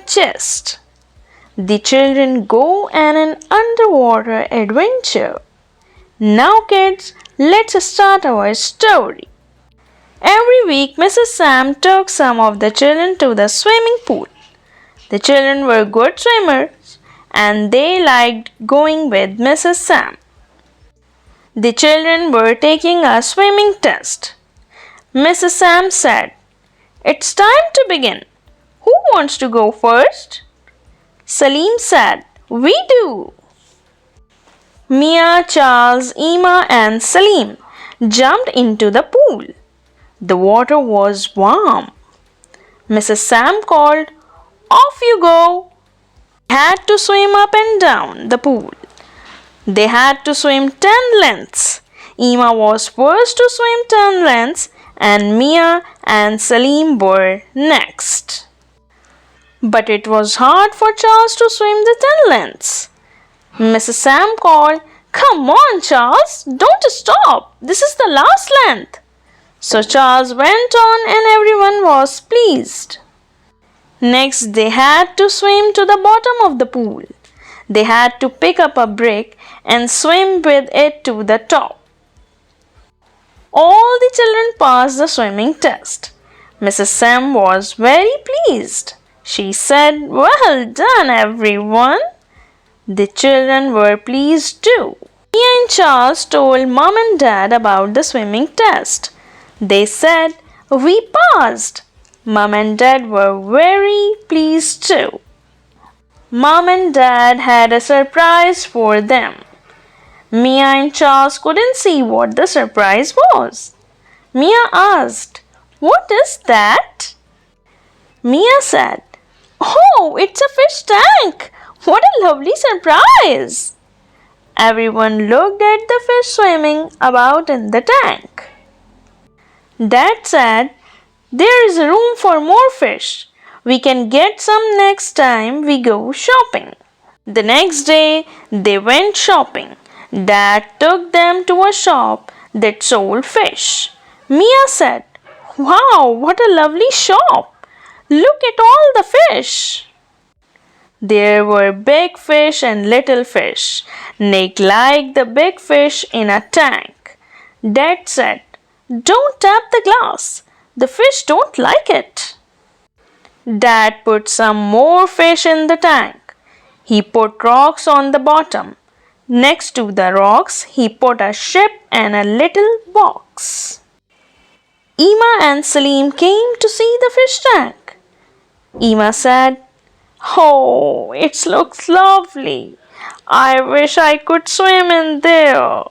chest. The children go on an underwater adventure. Now kids, let's start our story. Every week Mrs. Sam took some of the children to the swimming pool. The children were good swimmers and they liked going with Mrs. Sam. The children were taking a swimming test. Mrs. Sam said, "It's time to begin. Who wants to go first?" Salim said, "We do." Mia, Charles, Emma and Salim jumped into the pool. The water was warm. Mrs. Sam called, "Off you go." They had to swim up and down the pool. They had to swim 10 lengths. Emma was first to swim 10 lengths and Mia and Salim were next. But it was hard for Charles to swim the 10 lengths. Mrs. Sam called, "Come on, Charles, don't stop. This is the last length." So Charles went on and everyone was pleased. Next, they had to swim to the bottom of the pool. They had to pick up a brick and swim with it to the top. All the children passed the swimming test. Mrs. Sam was very pleased. She said, "Well done, everyone." The children were pleased too. Mia and Charles told Mom and Dad about the swimming test. They said, "We passed." Mom and Dad were very pleased too. Mom and Dad had a surprise for them. Mia and Charles couldn't see what the surprise was. Mia asked, "What is that?" Mia said, "Oh, it's a fish tank! What a lovely surprise!" Everyone looked at the fish swimming about in the tank. Dad said, "There is room for more fish. We can get some next time we go shopping." The next day, they went shopping. Dad took them to a shop that sold fish. Mia said, "Wow, what a lovely shop! Look at all the fish." There were big fish and little fish. Nick liked the big fish in a tank. Dad said, "Don't tap the glass. The fish don't like it." Dad put some more fish in the tank. He put rocks on the bottom. Next to the rocks, he put a ship and a little box. Emma and Salim came to see the fish tank. Emma said, "Oh, it looks lovely. I wish I could swim in there."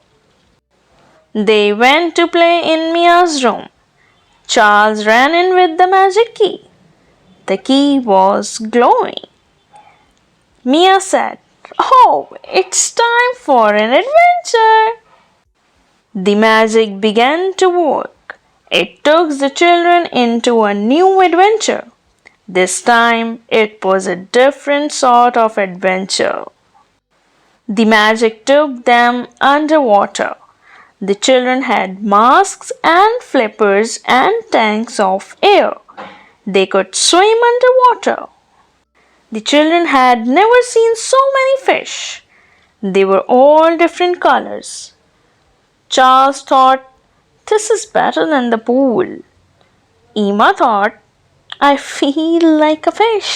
They went to play in Mia's room. Charles ran in with the magic key. The key was glowing. Mia said, "Oh, it's time for an adventure." The magic began to work. It took the children into a new adventure. This time it was a different sort of adventure. The magic took them underwater. The children had masks and flippers and tanks of air. They could swim underwater. The children had never seen so many fish. They were all different colors. Charles thought, "This is better than the pool." Emma thought, "I feel like a fish."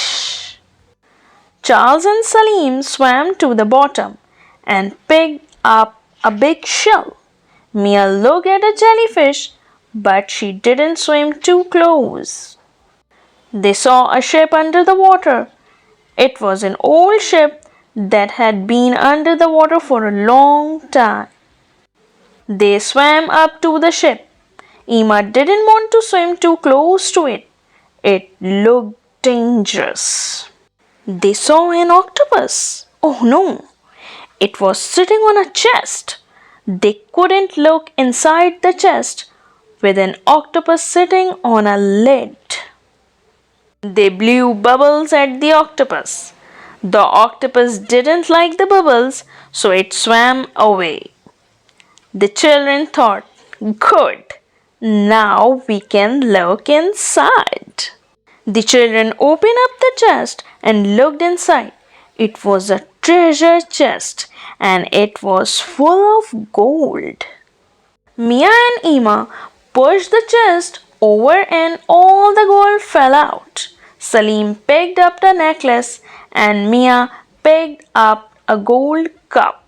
Charles and Salim swam to the bottom and picked up a big shell. Mia looked at a jellyfish, but she didn't swim too close. They saw a ship under the water. It was an old ship that had been under the water for a long time. They swam up to the ship. Emma didn't want to swim too close to it. It looked dangerous. They saw an octopus. Oh no! It was sitting on a chest. They couldn't look inside the chest with an octopus sitting on a lid. They blew bubbles at the octopus. The octopus didn't like the bubbles, so it swam away. The children thought, "Good, now we can look inside." The children opened up the chest and looked inside. It was a treasure chest and it was full of gold. Mia and Ima pushed the chest over and all the gold fell out. Salim picked up the necklace and Mia picked up a gold cup.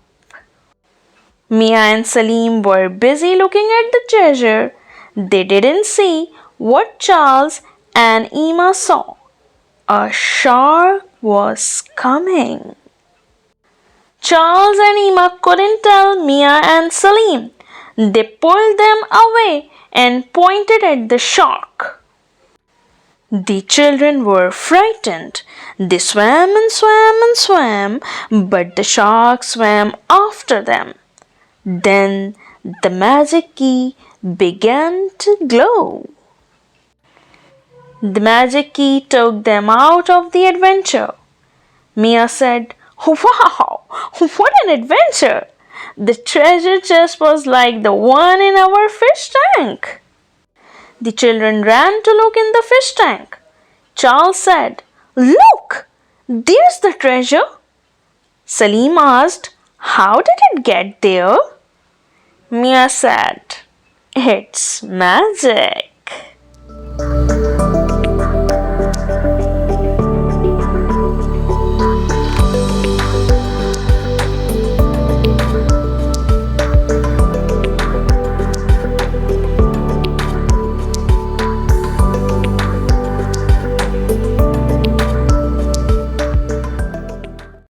Mia and Salim were busy looking at the treasure. They didn't see what Charles and Ima saw. A shark was coming. Charles and Ima couldn't tell Mia and Salim. They pulled them away and pointed at the shark. The children were frightened. They swam and swam and swam, but the shark swam after them. Then the magic key began to glow. The magic key took them out of the adventure. Mia said, "Wow, what an adventure! The treasure chest was like the one in our fish tank." The children ran to look in the fish tank. Charles said, "Look, there's the treasure." Salim asked, "How did it get there?" Mia said, "It's magic."